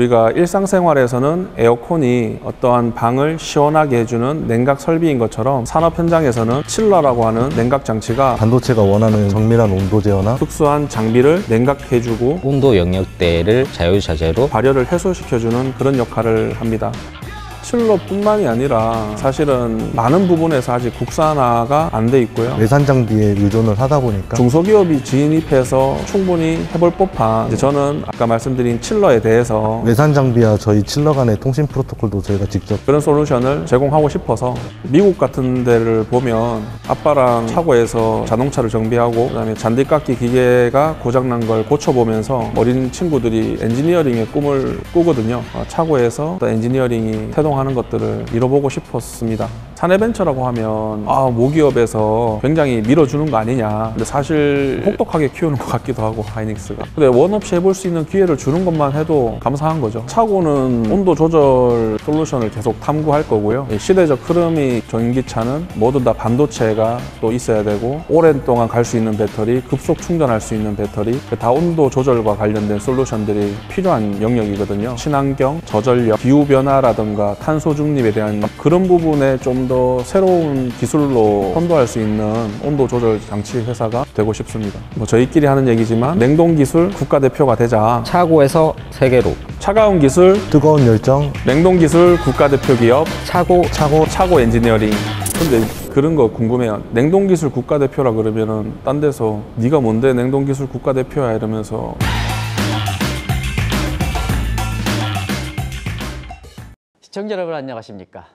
우리가 일상생활에서는 에어컨이 어떠한 방을 시원하게 해주는 냉각 설비인 것처럼 산업 현장에서는 칠러라고 하는 냉각 장치가 반도체가 원하는 정밀한 온도 제어나 특수한 장비를 냉각해주고 온도 영역대를 자유자재로 발열을 해소시켜주는 그런 역할을 합니다. 칠러뿐만이 아니라 사실은 많은 부분에서 아직 국산화가 안 돼 있고요. 외산 장비에 의존을 하다 보니까 중소기업이 진입해서 충분히 해볼 법한, 이제 저는 아까 말씀드린 칠러에 대해서 외산 장비와 저희 칠러 간의 통신 프로토콜도 저희가 직접 그런 솔루션을 제공하고 싶어서, 미국 같은 데를 보면 아빠랑 차고에서 자동차를 정비하고 그다음에 잔디깎기 기계가 고장난 걸 고쳐보면서 어린 친구들이 엔지니어링의 꿈을 꾸거든요. 차고에서 엔지니어링이 태동하는 것들을 이뤄보고 싶었습니다. 사내벤처라고 하면 모기업에서 굉장히 밀어주는 거 아니냐, 근데 사실 혹독하게 키우는 것 같기도 하고 하이닉스가. 근데 원 없이 해볼 수 있는 기회를 주는 것만 해도 감사한 거죠. 차고는 온도 조절 솔루션을 계속 탐구할 거고요. 시대적 흐름이 전기차는 모두 다 반도체가 또 있어야 되고, 오랜 동안 갈 수 있는 배터리, 급속 충전할 수 있는 배터리, 다 온도 조절과 관련된 솔루션들이 필요한 영역이거든요. 친환경, 저전력, 기후변화라든가 탄소 중립에 대한 그런 부분에 좀 더 새로운 기술로 선도할 수 있는 온도 조절 장치 회사가 되고 싶습니다. 저희끼리 하는 얘기지만 냉동 기술 국가대표가 되자. 차고에서 세계로 차가운 기술, 뜨거운 열정, 냉동 기술 국가대표 기업 차고 엔지니어링. 근데 그런 거 궁금해요. 냉동 기술 국가대표라 그러면은 딴 데서 네가 뭔데 냉동 기술 국가대표야 이러면서. 시청자 여러분 안녕하십니까?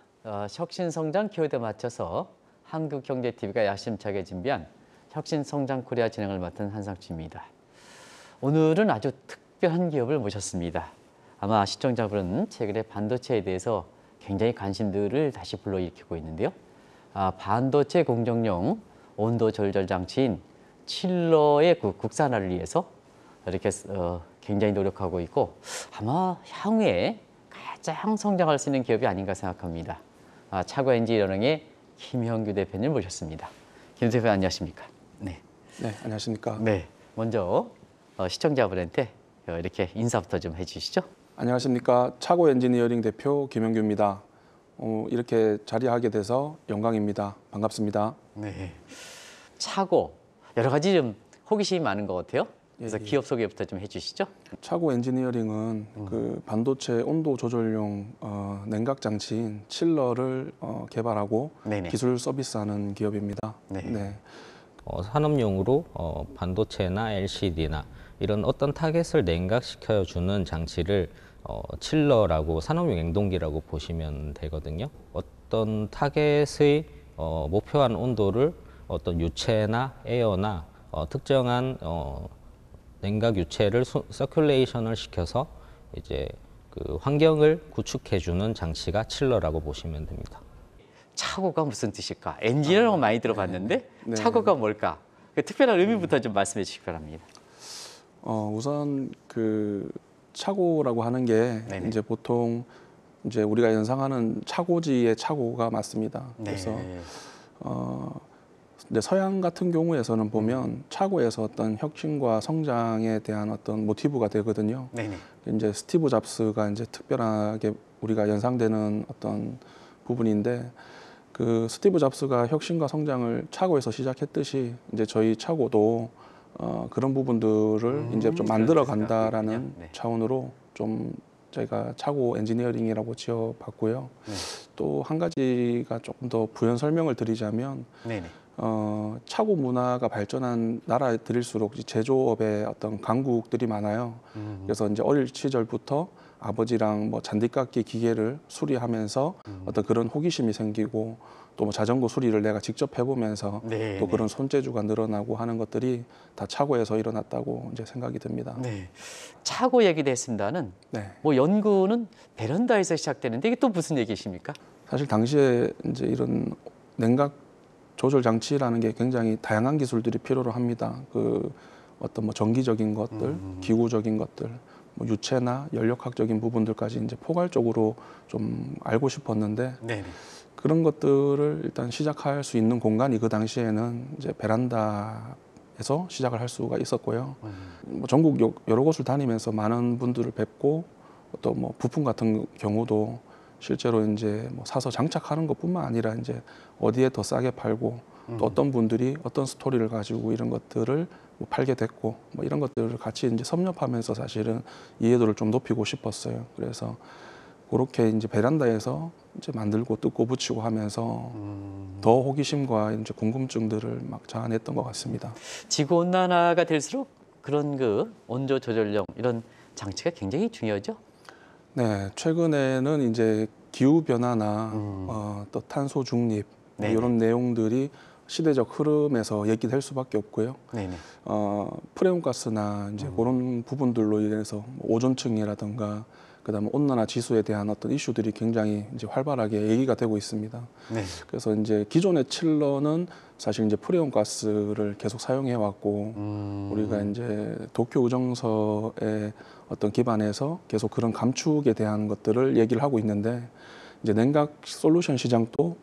혁신성장 키워드에 맞춰서 한국경제TV가 야심차게 준비한 혁신성장 코리아 진행을 맡은 한상추입니다. 오늘은 아주 특별한 기업을 모셨습니다. 아마 시청자분은 최근에 반도체에 대해서 굉장히 관심들을 다시 불러일으키고 있는데요. 반도체 공정용 온도 조절 장치인 칠러의 국산화를 위해서 이렇게 굉장히 노력하고 있고, 아마 향후에 가장 성장할 수 있는 기업이 아닌가 생각합니다. 차고 엔지니어링의 김형규 대표님 모셨습니다. 김 대표님 안녕하십니까? 네, 안녕하십니까? 네, 먼저 시청자분한테 이렇게 인사부터 좀 해주시죠. 안녕하십니까? 차고 엔지니어링 대표 김형규입니다. 이렇게 자리하게 돼서 영광입니다. 반갑습니다. 네, 차고 여러 가지 좀 호기심이 많은 것 같아요. 그래서 기업 소개부터 좀 해주시죠. 차고 엔지니어링은 그 반도체 온도 조절용 냉각 장치인 칠러를 개발하고 네네. 기술 서비스하는 기업입니다. 네. 산업용으로 반도체나 LCD나 이런 어떤 타겟을 냉각시켜주는 장치를 칠러라고 산업용 냉동기라고 보시면 되거든요. 어떤 타겟의 목표한 온도를 어떤 유체나 에어나 특정한 냉각 유체를 서큘레이션을 시켜서 이제 그 환경을 구축해주는 장치가 칠러라고 보시면 됩니다. 차고가 무슨 뜻일까? 엔지니어라고 많이 들어봤는데 네. 차고가 뭘까? 그 특별한 의미부터 좀 말씀해 주시기 바랍니다. 우선 그 차고라고 하는 게 네네. 이제 보통 이제 우리가 연상하는 차고지의 차고가 맞습니다. 네. 그래서 근데 서양 같은 경우에서는 보면 차고에서 어떤 혁신과 성장에 대한 어떤 모티브가 되거든요. 네네. 이제 스티브 잡스가 이제 특별하게 우리가 연상되는 어떤 부분인데, 그 스티브 잡스가 혁신과 성장을 차고에서 시작했듯이 이제 저희 차고도 그런 부분들을 이제 좀 만들어 간다라는 네. 차원으로 좀 저희가 차고 엔지니어링이라고 지어봤고요. 네. 또 한 가지가 조금 더 부연 설명을 드리자면, 네네. 차고 문화가 발전한 나라들일수록 제조업에 어떤 강국들이 많아요. 그래서 이제 어릴 시절부터 아버지랑 뭐 잔디깎기 기계를 수리하면서 어떤 그런 호기심이 생기고, 또 뭐 자전거 수리를 내가 직접 해보면서 네, 또 네. 그런 손재주가 늘어나고 하는 것들이 다 차고에서 일어났다고 이제 생각이 듭니다. 네. 차고 얘기도 했습니다는 네. 뭐 연구는 베란다에서 시작되는데 이게 또 무슨 얘기십니까? 사실 당시에 이제 이런 냉각 조절 장치라는 게 굉장히 다양한 기술들이 필요로 합니다. 그 어떤 뭐 전기적인 것들, 기구적인 것들, 뭐 유체나 연력학적인 부분들까지 이제 포괄적으로 좀 알고 싶었는데, 네. 그런 것들을 일단 시작할 수 있는 공간이 그 당시에는 이제 베란다에서 시작을 할 수가 있었고요. 뭐 전국 여러 곳을 다니면서 많은 분들을 뵙고 또 뭐 부품 같은 경우도 실제로 이제 뭐 사서 장착하는 것뿐만 아니라 이제 어디에 더 싸게 팔고 또 어떤 분들이 어떤 스토리를 가지고 이런 것들을 뭐 팔게 됐고 뭐 이런 것들을 같이 이제 섭렵하면서 사실은 이해도를 좀 높이고 싶었어요. 그래서 그렇게 이제 베란다에서 이제 만들고 뜯고 붙이고 하면서 더 호기심과 이제 궁금증들을 막 자아냈던 것 같습니다. 지구 온난화가 될수록 그런 그 온도 조절용 이런 장치가 굉장히 중요하죠. 네, 최근에는 이제 기후 변화나 또 탄소 중립 뭐 네네. 이런 내용들이 시대적 흐름에서 얘기될 수밖에 없고요. 네네. 프레온가스나 이제 그런 부분들로 인해서 뭐 오존층이라든가 그다음에 온난화 지수에 대한 어떤 이슈들이 굉장히 이제 활발하게 얘기가 되고 있습니다. 네. 그래서 이제 기존의 칠러는 사실 이제 프레온가스를 계속 사용해 왔고 우리가 이제 도쿄 의정서에 어떤 기반에서 계속 그런 감축에 대한 것들을 얘기를 하고 있는데 이제 냉각 솔루션 시장도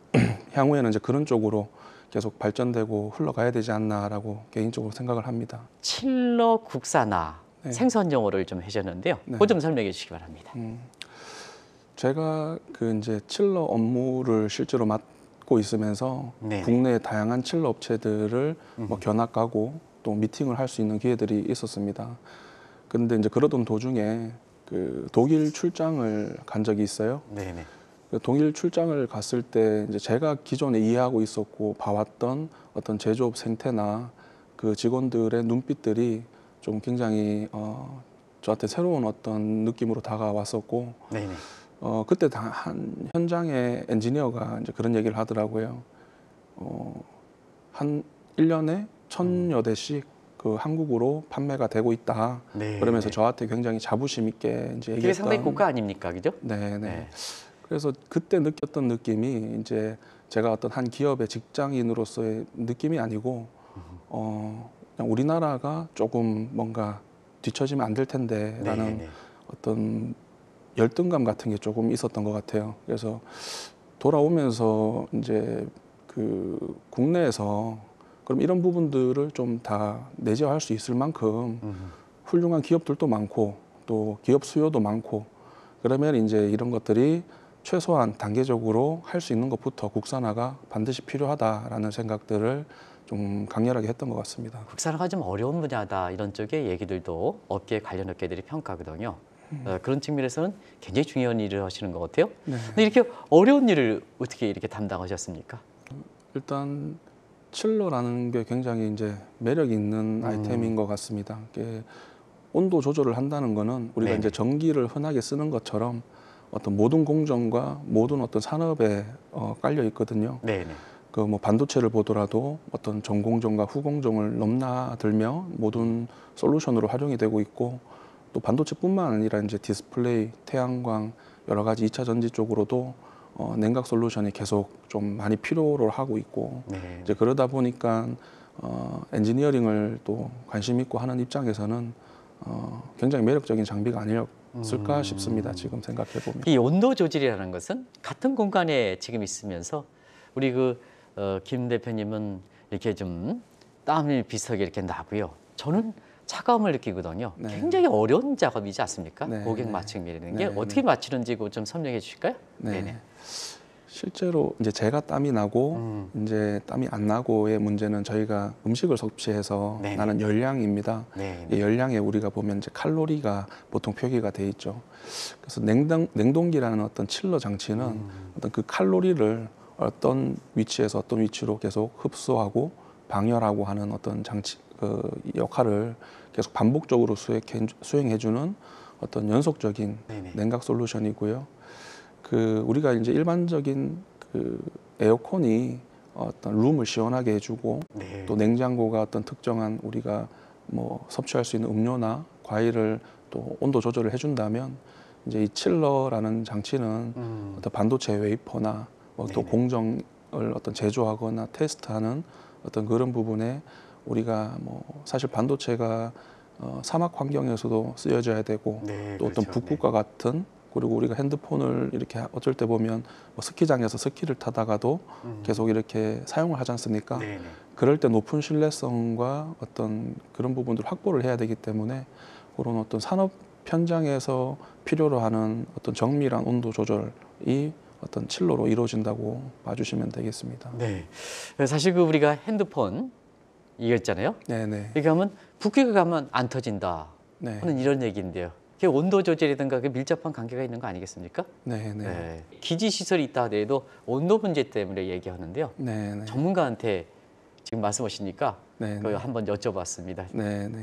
향후에는 이제 그런 쪽으로 계속 발전되고 흘러가야 되지 않나라고 개인적으로 생각을 합니다. 칠러 국산화 네. 생선 용어를 좀 해줬는데요. 네. 그거 좀 설명해 주시기 바랍니다. 제가 그 이제 칠러 업무를 실제로 맡고 있으면서 네. 국내의 다양한 칠러 업체들을 뭐 견학 가고 또 미팅을 할 수 있는 기회들이 있었습니다. 근데 이제 그러던 도중에 그 독일 출장을 간 적이 있어요. 네네. 그 독일 출장을 갔을 때 이제 제가 기존에 이해하고 있었고 봐왔던 어떤 제조업 생태나 그 직원들의 눈빛들이 좀 굉장히 저한테 새로운 어떤 느낌으로 다가왔었고 네네. 그때 한 현장의 엔지니어가 이제 그런 얘기를 하더라고요. 한 1년에 1,000여 대씩 그 한국으로 판매가 되고 있다. 네, 그러면서 네. 저한테 굉장히 자부심 있게 이제 그게 상당히 얘기했던. 고가 아닙니까, 그죠? 네, 네. 네. 그래서 그때 느꼈던 느낌이 이제 제가 어떤 한 기업의 직장인으로서의 느낌이 아니고 그냥 우리나라가 조금 뭔가 뒤처지면 안 될 텐데라는 네네. 어떤 열등감 같은 게 조금 있었던 것 같아요. 그래서 돌아오면서 이제 그 국내에서 그럼 이런 부분들을 좀 다 내재화할 수 있을 만큼 훌륭한 기업들도 많고 또 기업 수요도 많고 그러면 이제 이런 것들이 최소한 단계적으로 할 수 있는 것부터 국산화가 반드시 필요하다라는 생각들을 좀 강렬하게 했던 것 같습니다. 국산화가 좀 어려운 분야다 이런 쪽의 얘기들도 업계 관련 업계들이 평가하거든요. 그런 측면에서는 굉장히 중요한 일을 하시는 것 같아요. 네. 근데 이렇게 어려운 일을 어떻게 이렇게 담당하셨습니까? 일단 칠러라는 게 굉장히 이제 매력 있는 아이템인 것 같습니다. 이게 온도 조절을 한다는 거는 우리가 네네. 이제 전기를 흔하게 쓰는 것처럼 어떤 모든 공정과 모든 어떤 산업에 깔려 있거든요. 네네. 그 뭐 반도체를 보더라도 어떤 전공정과 후공정을 넘나들며 모든 솔루션으로 활용이 되고 있고 또 반도체뿐만 아니라 이제 디스플레이, 태양광 여러 가지 2차 전지 쪽으로도 냉각 솔루션이 계속 좀 많이 필요로 하고 있고 네. 이제 그러다 보니까 엔지니어링을 또 관심 있고 하는 입장에서는 굉장히 매력적인 장비가 아니었을까 싶습니다. 지금 생각해 보면. 이 온도 조절이라는 것은 같은 공간에 지금 있으면서 우리 김 대표님은 이렇게 좀 땀이 비슷하게 이렇게 나고요. 저는 차가움을 느끼거든요. 네. 굉장히 어려운 작업이지 않습니까? 네, 고객 네. 맞춤이라는 게 네, 어떻게 맞추는지 그거 좀 설명해 주실까요? 네. 네네. 실제로 이제 제가 땀이 나고 이제 땀이 안 나고의 문제는 저희가 음식을 섭취해서 네네. 나는 열량입니다. 네. 이 열량에 우리가 보면 이제 칼로리가 보통 표기가 돼 있죠. 그래서 냉동기라는 어떤 칠러 장치는 어떤 그 칼로리를 어떤 위치에서 어떤 위치로 계속 흡수하고 방열하고 하는 어떤 장치 그 역할을 계속 반복적으로 수행해주는 어떤 연속적인 네네. 냉각 솔루션이고요. 그 우리가 이제 일반적인 그 에어컨이 어떤 룸을 시원하게 해주고 네. 또 냉장고가 어떤 특정한 우리가 뭐 섭취할 수 있는 음료나 과일을 또 온도 조절을 해준다면 이제 이 칠러라는 장치는 어떤 반도체 웨이퍼나 뭐 또 네네. 공정을 어떤 제조하거나 테스트하는 어떤 그런 부분에 우리가 뭐 사실 반도체가 사막 환경에서도 쓰여져야 되고 네, 또 어떤 그렇죠. 북극과 같은 그리고 우리가 핸드폰을 이렇게 어쩔 때 보면 뭐 스키장에서 스키를 타다가도 계속 이렇게 사용을 하지 않습니까? 네네. 그럴 때 높은 신뢰성과 어떤 그런 부분들을 확보를 해야 되기 때문에 그런 어떤 산업 현장에서 필요로 하는 어떤 정밀한 온도 조절이 어떤 칠러로 이루어진다고 봐주시면 되겠습니다. 네. 사실 그 우리가 핸드폰 이거 있잖아요. 네네. 이렇게 하면 붓기가 가면 안 터진다 네. 하는 이런 얘기인데요. 그게 온도 조절이든가 그 밀접한 관계가 있는 거 아니겠습니까? 네네. 네. 기지 시설이 있다 하더라도 온도 문제 때문에 얘기하는데요. 네네. 전문가한테 지금 말씀하시니까 네네. 그거 한번 여쭤봤습니다. 네네.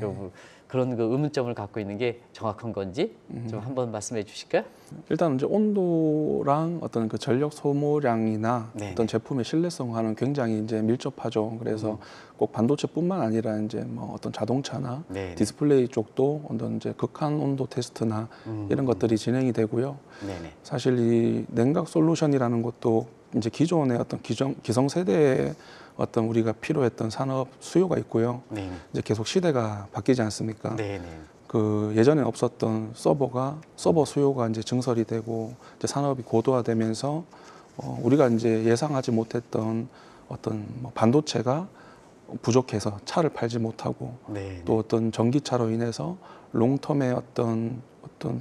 그런 그 의문점을 갖고 있는 게 정확한 건지 좀 한번 말씀해 주실까요? 일단 이제 온도랑 어떤 그 전력 소모량이나 네네. 어떤 제품의 신뢰성과는 굉장히 이제 밀접하죠. 그래서 꼭 반도체뿐만 아니라 이제 뭐 어떤 자동차나 네네. 디스플레이 쪽도 어떤 이제 극한 온도 테스트나 이런 것들이 진행이 되고요. 네네. 사실 이 냉각 솔루션이라는 것도 이제 기존의 어떤 기성세대의 어떤 우리가 필요했던 산업 수요가 있고요. 네네. 이제 계속 시대가 바뀌지 않습니까? 네네. 그 예전에 없었던 서버 수요가 이제 증설이 되고 이제 산업이 고도화되면서 우리가 이제 예상하지 못했던 어떤 뭐 반도체가 부족해서 차를 팔지 못하고 네네. 또 어떤 전기차로 인해서 롱텀의 어떤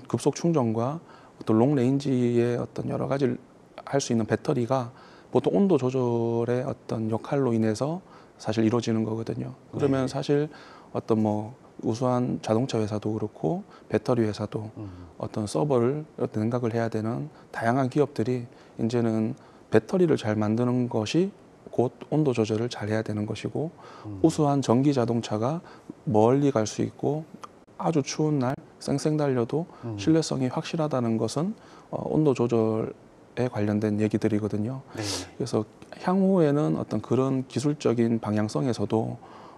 급속 충전과 어떤 롱 레인지의 어떤 여러 가지를 할 수 있는 배터리가 보통 온도 조절의 어떤 역할로 인해서 사실 이루어지는 거거든요. 그러면 네네. 사실 어떤 뭐 우수한 자동차 회사도 그렇고 배터리 회사도 어떤 서버를 냉각을 해야 되는 다양한 기업들이 이제는 배터리를 잘 만드는 것이 곧 온도 조절을 잘 해야 되는 것이고 우수한 전기 자동차가 멀리 갈 수 있고 아주 추운 날 쌩쌩 달려도 신뢰성이 확실하다는 것은 온도 조절에 관련된 얘기들이거든요. 네네. 그래서 향후에는 어떤 그런 기술적인 방향성에서도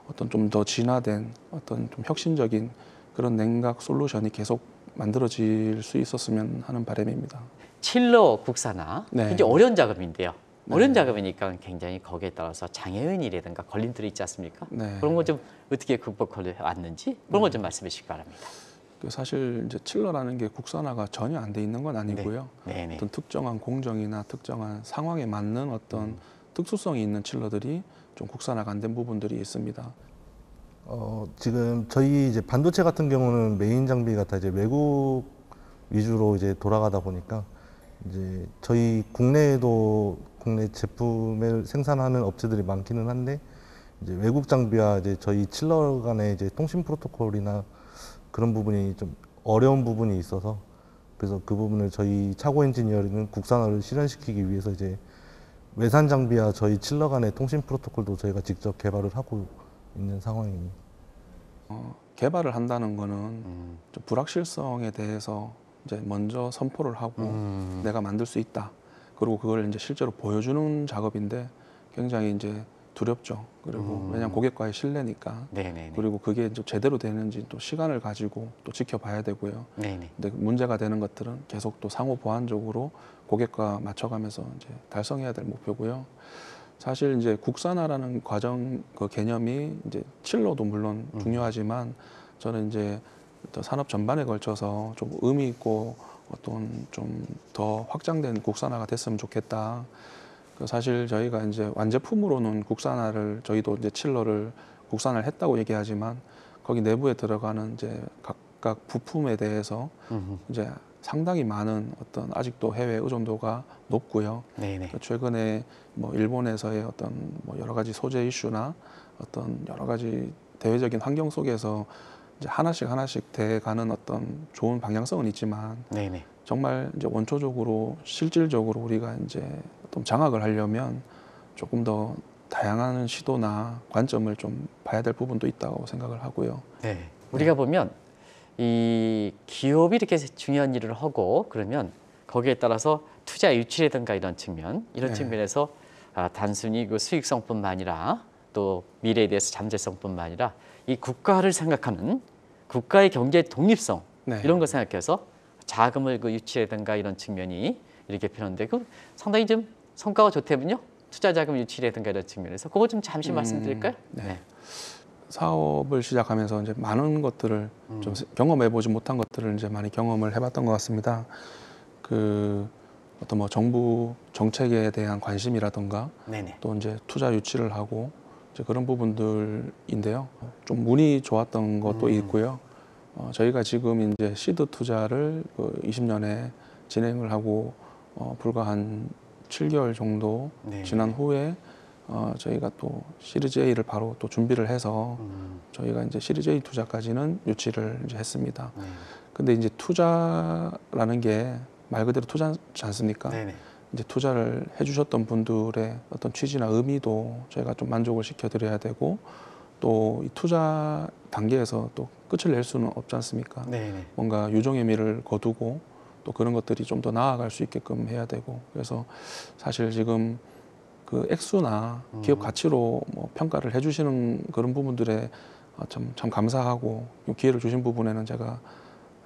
어떤 좀 더 진화된 어떤 좀 혁신적인 그런 냉각 솔루션이 계속 만들어질 수 있었으면 하는 바람입니다. 칠러 국산화 네. 굉장히 어려운 작업인데요. 네. 어려운 작업이니까 굉장히 거기에 따라서 장애인이라든가 걸림돌이 있지 않습니까? 네. 그런 거 좀 어떻게 극복해 왔는지 그런 거 좀 말씀해 주시기 바랍니다. 그 사실 이제 칠러라는 게 국산화가 전혀 안 돼 있는 건 아니고요. 네네. 어떤 특정한 공정이나 특정한 상황에 맞는 어떤 특수성이 있는 칠러들이 좀 국산화가 안 된 부분들이 있습니다. 지금 저희 이제 반도체 같은 경우는 메인 장비가 다 이제 외국 위주로 이제 돌아가다 보니까 이제 저희 국내에도 국내 제품을 생산하는 업체들이 많기는 한데 이제 외국 장비와 이제 저희 칠러 간의 이제 통신 프로토콜이나 그런 부분이 좀 어려운 부분이 있어서 그래서 그 부분을 저희 차고 엔지니어링은 국산화를 실현시키기 위해서 이제 외산 장비와 저희 칠러 간의 통신 프로토콜도 저희가 직접 개발을 하고 있는 상황입니다. 개발을 한다는 거는 좀 불확실성에 대해서 이제 먼저 선포를 하고 내가 만들 수 있다. 그리고 그걸 이제 실제로 보여주는 작업인데 굉장히 이제 두렵죠. 그리고 왜냐하면 고객과의 신뢰니까. 네네네. 그리고 그게 이제 제대로 되는지 또 시간을 가지고 또 지켜봐야 되고요. 네네. 근데 문제가 되는 것들은 계속 또 상호 보완적으로 고객과 맞춰가면서 이제 달성해야 될 목표고요. 사실 이제 국산화라는 과정 그 개념이 이제 칠러도 물론 중요하지만 저는 이제 또 산업 전반에 걸쳐서 좀 의미 있고 어떤 좀 더 확장된 국산화가 됐으면 좋겠다. 그 사실 저희가 이제 완제품으로는 국산화를 저희도 이제 칠러를 국산화를 했다고 얘기하지만 거기 내부에 들어가는 이제 각각 부품에 대해서 이제 상당히 많은 어떤 아직도 해외 의존도가 높고요. 네네. 최근에 뭐 일본에서의 어떤 뭐 여러 가지 소재 이슈나 어떤 여러 가지 대외적인 환경 속에서 이제 하나씩 돼가는 어떤 좋은 방향성은 있지만 네네. 정말 이제 원초적으로 실질적으로 우리가 이제 좀 장악을 하려면 조금 더 다양한 시도나 관점을 좀 봐야 될 부분도 있다고 생각을 하고요. 네. 우리가 보면 이 기업이 이렇게 중요한 일을 하고 그러면 거기에 따라서 투자 유치라든가 이런 측면, 이런 네. 측면에서 단순히 그 수익성뿐만 아니라 또 미래에 대해서 잠재성뿐만 아니라 이 국가를 생각하는 국가의 경제 독립성 네. 이런 거 생각해서 자금을 그 유치라든가 이런 측면이 이렇게 필요한데 그 상당히 좀 성과가 좋다면요. 투자 자금 유치라든가 이런 측면에서 그거 좀 잠시 말씀드릴까요? 네. 사업을 시작하면서 이제 많은 것들을 좀 경험해보지 못한 것들을 이제 많이 경험을 해봤던 것 같습니다. 그 어떤 뭐 정부 정책에 대한 관심이라든가 네네. 또 이제 투자 유치를 하고 이제 그런 부분들인데요. 좀 운이 좋았던 것도 있고요. 저희가 지금 이제 시드 투자를 20년에 진행을 하고 불과 한 7개월 정도 네. 지난 후에 저희가 또 시리즈 A를 바로 또 준비를 해서 저희가 이제 시리즈 A 투자까지는 유치를 이제 했습니다. 네. 근데 이제 투자라는 게 말 그대로 투자지 않습니까? 네네. 이제 투자를 해주셨던 분들의 어떤 취지나 의미도 저희가 좀 만족을 시켜드려야 되고 또 이 투자 단계에서 또 끝을 낼 수는 없지 않습니까? 네네. 뭔가 유종의 미를 거두고 또 그런 것들이 좀 더 나아갈 수 있게끔 해야 되고 그래서 사실 지금 그 액수나 기업 가치로 뭐 평가를 해주시는 그런 부분들에 참 감사하고 기회를 주신 부분에는 제가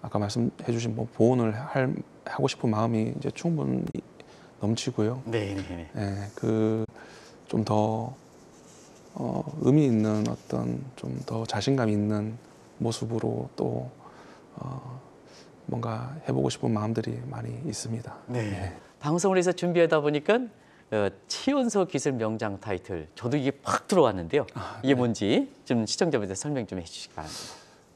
아까 말씀해주신 뭐 보온을 하고 싶은 마음이 이제 충분히 넘치고요. 네네네. 예, 그 좀 더 의미 있는 어떤 좀 더 자신감 있는 모습으로 또 뭔가 해보고 싶은 마음들이 많이 있습니다. 네. 방송을 해서 준비하다 보니까 최연소 기술 명장 타이틀 저도 이게 팍 들어왔는데요. 이게 뭔지 좀 시청자분들 설명 좀 해주시기 바랍니다.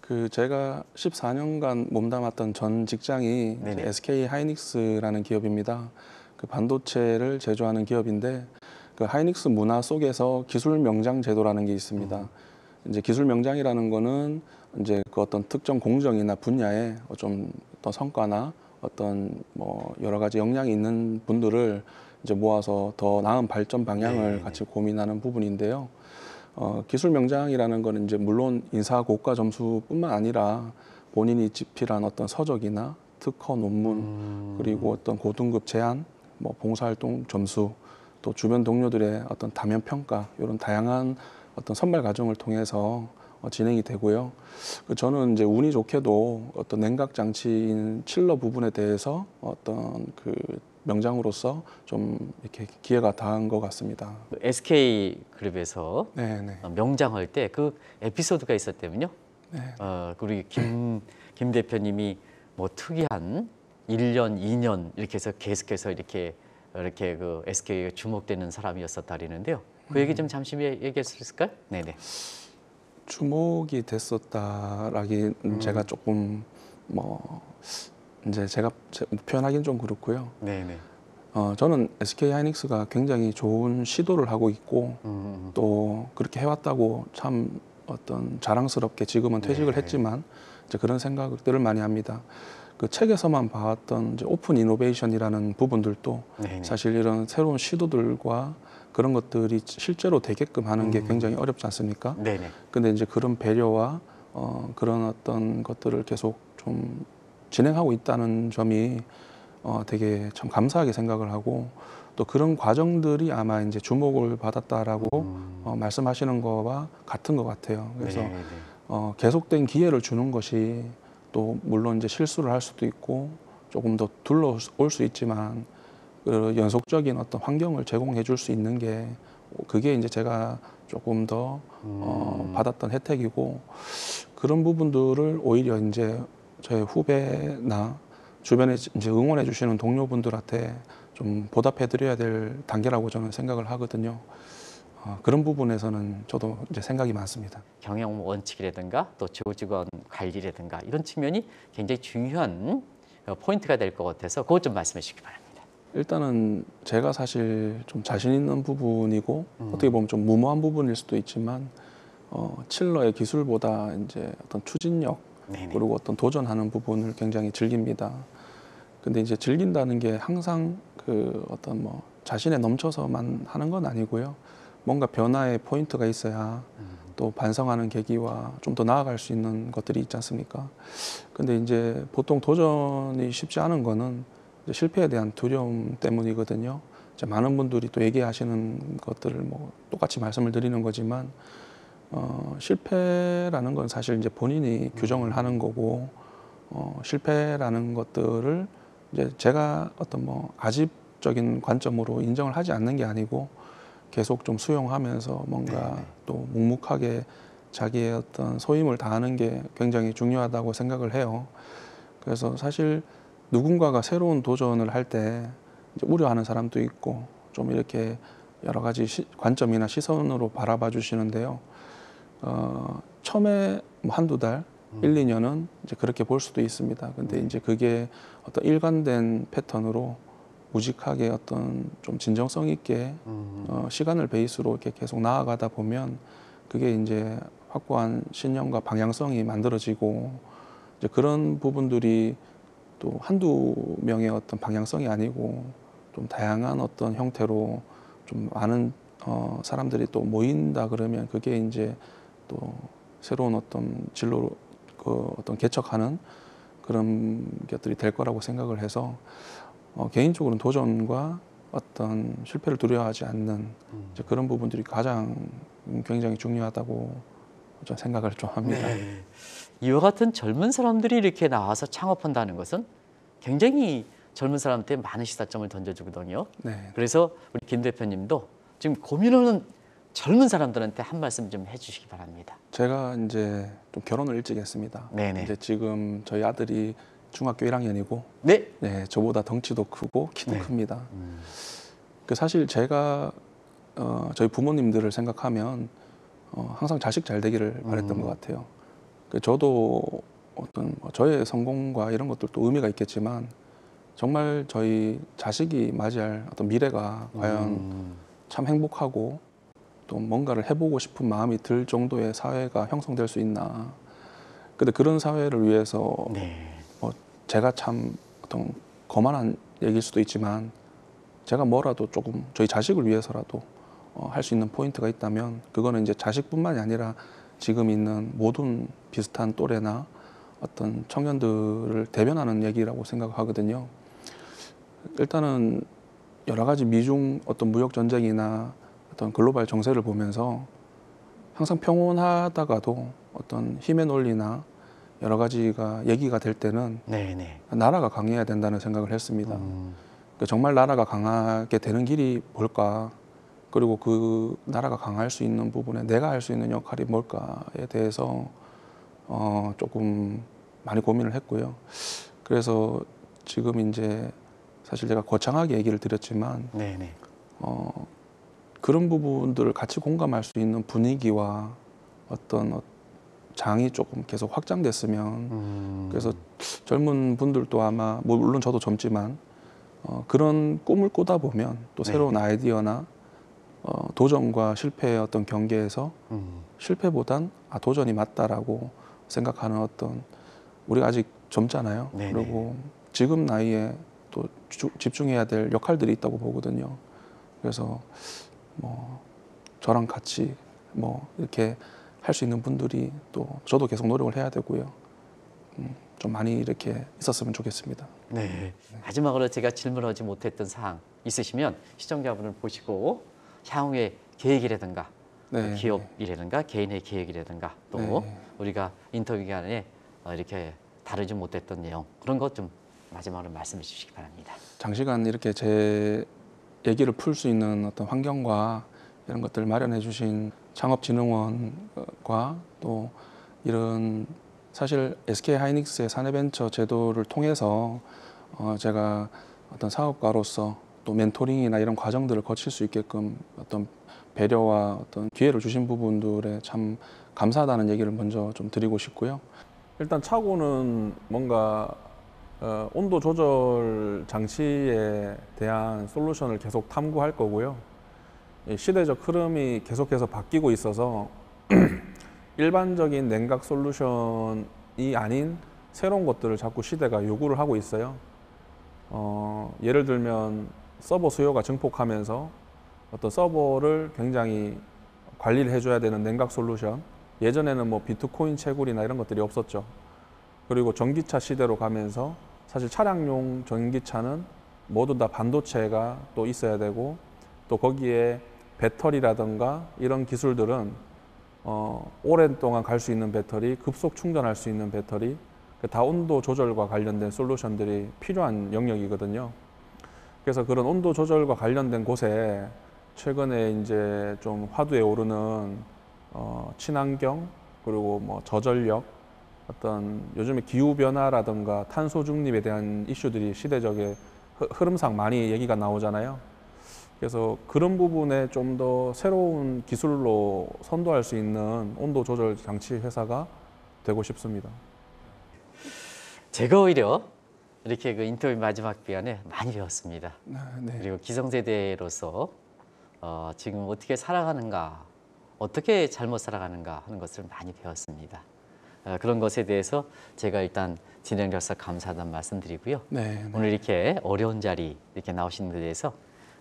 그 제가 14년간 몸담았던 전 직장이 네네. SK 하이닉스라는 기업입니다. 그 반도체를 제조하는 기업인데 그 하이닉스 문화 속에서 기술 명장 제도라는 게 있습니다. 이제 기술 명장이라는 거는 이제 그 어떤 특정 공정이나 분야에 좀 어떤 성과나 어떤 뭐 여러 가지 역량이 있는 분들을 이제 모아서 더 나은 발전 방향을 네네네. 같이 고민하는 부분인데요. 기술 명장이라는 거는 이제 물론 인사 고과 점수뿐만 아니라 본인이 집필한 어떤 서적이나 특허 논문 그리고 어떤 고등급 제안, 뭐 봉사활동 점수 또 주변 동료들의 어떤 다면 평가 이런 다양한 어떤 선발 과정을 통해서 진행이 되고요. 저는 이제 운이 좋게도 어떤 냉각 장치인 칠러 부분에 대해서 어떤 그 명장으로서 좀 이렇게 기회가 닿은 것 같습니다. SK 그룹에서 네네. 명장할 때 그 에피소드가 있었다면요. 네. 우리 김 대표님이 뭐 특이한 1년, 2년 이렇게 해서 계속해서 이렇게 그 SK에 주목되는 사람이었었다 그러는데요. 그 얘기 좀 잠시 얘기할 수 있을까요? 네네. 주목이 됐었다라기 제가 조금 뭐 이제 제가 표현하기는 좀 그렇고요. 네네. 저는 SK 하이닉스가 굉장히 좋은 시도를 하고 있고 또 그렇게 해왔다고 참 어떤 자랑스럽게 지금은 퇴직을 했지만 이제 그런 생각들을 많이 합니다. 그 책에서만 봐왔던 이제 오픈 이노베이션이라는 부분들도 네네. 사실 이런 새로운 시도들과 그런 것들이 실제로 되게끔 하는 게 굉장히 어렵지 않습니까? 네네. 근데 이제 그런 배려와 그런 어떤 것들을 계속 좀 진행하고 있다는 점이 되게 참 감사하게 생각을 하고 또 그런 과정들이 아마 이제 주목을 받았다라고 말씀하시는 거와 같은 것 같아요. 그래서 네네. 계속된 기회를 주는 것이 또 물론 이제 실수를 할 수도 있고 조금 더 둘러올 수 있지만 그 연속적인 어떤 환경을 제공해 줄 수 있는 게 그게 이제 제가 조금 더 받았던 혜택이고 그런 부분들을 오히려 이제 저의 후배나 주변에 이제 응원해 주시는 동료분들한테 좀 보답해 드려야 될 단계라고 저는 생각을 하거든요. 그런 부분에서는 저도 이제 생각이 많습니다. 경영 원칙이라든가 또 조직원 관리라든가 이런 측면이 굉장히 중요한 포인트가 될 것 같아서 그것 좀 말씀해 주시기 바랍니다. 일단은 제가 사실 좀 자신 있는 부분이고 어떻게 보면 좀 무모한 부분일 수도 있지만 칠러의 기술보다 이제 어떤 추진력 네네. 그리고 어떤 도전하는 부분을 굉장히 즐깁니다. 근데 이제 즐긴다는 게 항상 그 어떤 뭐 자신에 넘쳐서만 하는 건 아니고요. 뭔가 변화의 포인트가 있어야 또 반성하는 계기와 좀 더 나아갈 수 있는 것들이 있지 않습니까? 근데 이제 보통 도전이 쉽지 않은 거는 이제 실패에 대한 두려움 때문이거든요. 이제 많은 분들이 또 얘기하시는 것들을 뭐 똑같이 말씀을 드리는 거지만 실패라는 건 사실 이제 본인이 규정을 하는 거고 실패라는 것들을 이제 제가 어떤 뭐 아집적인 관점으로 인정을 하지 않는 게 아니고 계속 좀 수용하면서 뭔가 또 묵묵하게 자기의 어떤 소임을 다하는 게 굉장히 중요하다고 생각을 해요. 그래서 사실 누군가가 새로운 도전을 할 때 우려하는 사람도 있고 좀 이렇게 여러 가지 관점이나 시선으로 바라봐 주시는데요. 처음에 뭐 한두 달 1, 2년은 이제 그렇게 볼 수도 있습니다. 근데 이제 그게 어떤 일관된 패턴으로 우직하게 어떤 좀 진정성 있게 시간을 베이스로 이렇게 계속 나아가다 보면 그게 이제 확고한 신념과 방향성이 만들어지고 이제 그런 부분들이 또 한두 명의 어떤 방향성이 아니고 좀 다양한 어떤 형태로 좀 많은 사람들이 또 모인다 그러면 그게 이제 또 새로운 어떤 진로로 그 어떤 개척하는 그런 것들이 될 거라고 생각을 해서 개인적으로는 도전과 어떤 실패를 두려워하지 않는 이제 그런 부분들이 가장 굉장히 중요하다고 저는 생각을 좀 합니다. 네. 이와 같은 젊은 사람들이 이렇게 나와서 창업한다는 것은 굉장히 젊은 사람한테 많은 시사점을 던져주거든요. 네. 그래서 우리 김 대표님도 지금 고민하는 젊은 사람들한테 한 말씀 좀 해주시기 바랍니다. 제가 이제 좀 결혼을 일찍 했습니다. 네네. 이제 지금 저희 아들이 중학교 1학년이고, 네. 네, 저보다 덩치도 크고 키도 네. 큽니다. 그 사실 제가 저희 부모님들을 생각하면 항상 자식 잘 되기를 바랬던 것 같아요. 그 저도 어떤 저의 성공과 이런 것들도 의미가 있겠지만 정말 저희 자식이 맞이할 어떤 미래가 과연 참 행복하고 또 뭔가를 해보고 싶은 마음이 들 정도의 사회가 형성될 수 있나. 근데 그런 사회를 위해서 네. 제가 참 어떤 거만한 얘기일 수도 있지만 제가 뭐라도 조금 저희 자식을 위해서라도 할 수 있는 포인트가 있다면 그거는 이제 자식뿐만이 아니라 지금 있는 모든 비슷한 또래나 어떤 청년들을 대변하는 얘기라고 생각하거든요. 일단은 여러 가지 미중 어떤 무역 전쟁이나 어떤 글로벌 정세를 보면서 항상 평온하다가도 어떤 힘의 논리나 여러 가지가 얘기가 될 때는 네네. 나라가 강해야 된다는 생각을 했습니다. 정말 나라가 강하게 되는 길이 뭘까? 그리고 그 나라가 강할 수 있는 부분에 내가 할 수 있는 역할이 뭘까에 대해서 조금 많이 고민을 했고요. 그래서 지금 이제 사실 제가 거창하게 얘기를 드렸지만 네네. 그런 부분들을 같이 공감할 수 있는 분위기와 어떤 장이 조금 계속 확장됐으면 그래서 젊은 분들도 아마 물론 저도 젊지만 그런 꿈을 꾸다 보면 또 새로운 아이디어나 도전과 실패의 어떤 경계에서 실패보단 도전이 맞다라고 생각하는 어떤 우리가 아직 젊잖아요. 네네. 그리고 지금 나이에 또 집중해야 될 역할들이 있다고 보거든요. 그래서 뭐 저랑 같이 뭐 이렇게 할 수 있는 분들이 또 저도 계속 노력을 해야 되고요. 좀 많이 이렇게 있었으면 좋겠습니다. 네. 마지막으로 제가 질문하지 못했던 사항 있으시면 시청자분을 보시고 향후의 계획이라든가 네. 기업이라든가 개인의 계획이라든가 또 네. 우리가 인터뷰 기간에 이렇게 다루지 못했던 내용 그런 것 좀 마지막으로 말씀해 주시기 바랍니다. 장시간 이렇게 제 얘기를 풀 수 있는 어떤 환경과 이런 것들을 마련해 주신 창업진흥원과 또 이런 사실 SK 하이닉스의 사내벤처 제도를 통해서 제가 어떤 사업가로서 또 멘토링이나 이런 과정들을 거칠 수 있게끔 어떤 배려와 어떤 기회를 주신 부분들에 참 감사하다는 얘기를 먼저 좀 드리고 싶고요. 일단 차고는 뭔가 온도 조절 장치에 대한 솔루션을 계속 탐구할 거고요. 시대적 흐름이 계속해서 바뀌고 있어서 일반적인 냉각 솔루션이 아닌 새로운 것들을 자꾸 시대가 요구를 하고 있어요. 예를 들면 서버 수요가 증폭하면서 어떤 서버를 굉장히 관리를 해줘야 되는 냉각 솔루션. 예전에는 뭐 비트코인 채굴이나 이런 것들이 없었죠. 그리고 전기차 시대로 가면서 사실 차량용 전기차는 모두 다 반도체가 또 있어야 되고 또 거기에 배터리라든가 이런 기술들은 오랜 동안 갈 수 있는 배터리, 급속 충전할 수 있는 배터리, 다 온도 조절과 관련된 솔루션들이 필요한 영역이거든요. 그래서 그런 온도 조절과 관련된 곳에 최근에 이제 좀 화두에 오르는 친환경 그리고 뭐 저전력 어떤 요즘에 기후 변화라든가 탄소 중립에 대한 이슈들이 시대적인 흐름상 많이 얘기가 나오잖아요. 그래서 그런 부분에 좀 더 새로운 기술로 선도할 수 있는 온도 조절 장치 회사가 되고 싶습니다. 제가 오히려 이렇게 그 인터뷰 마지막 기간에 많이 배웠습니다. 네. 그리고 기성세대로서 지금 어떻게 살아가는가, 어떻게 잘못 살아가는가 하는 것을 많이 배웠습니다. 그런 것에 대해서 제가 일단 진행자로서 감사하다는 말씀드리고요. 네. 오늘 이렇게 어려운 자리 이렇게 나오신 데 대해서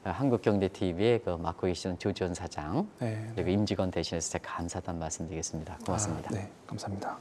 한국경제TV의 그 맡고 계시는 조지원 사장, 네. 그리고 임직원 대신해서 제가 감사하다는 말씀드리겠습니다. 고맙습니다. 네, 감사합니다.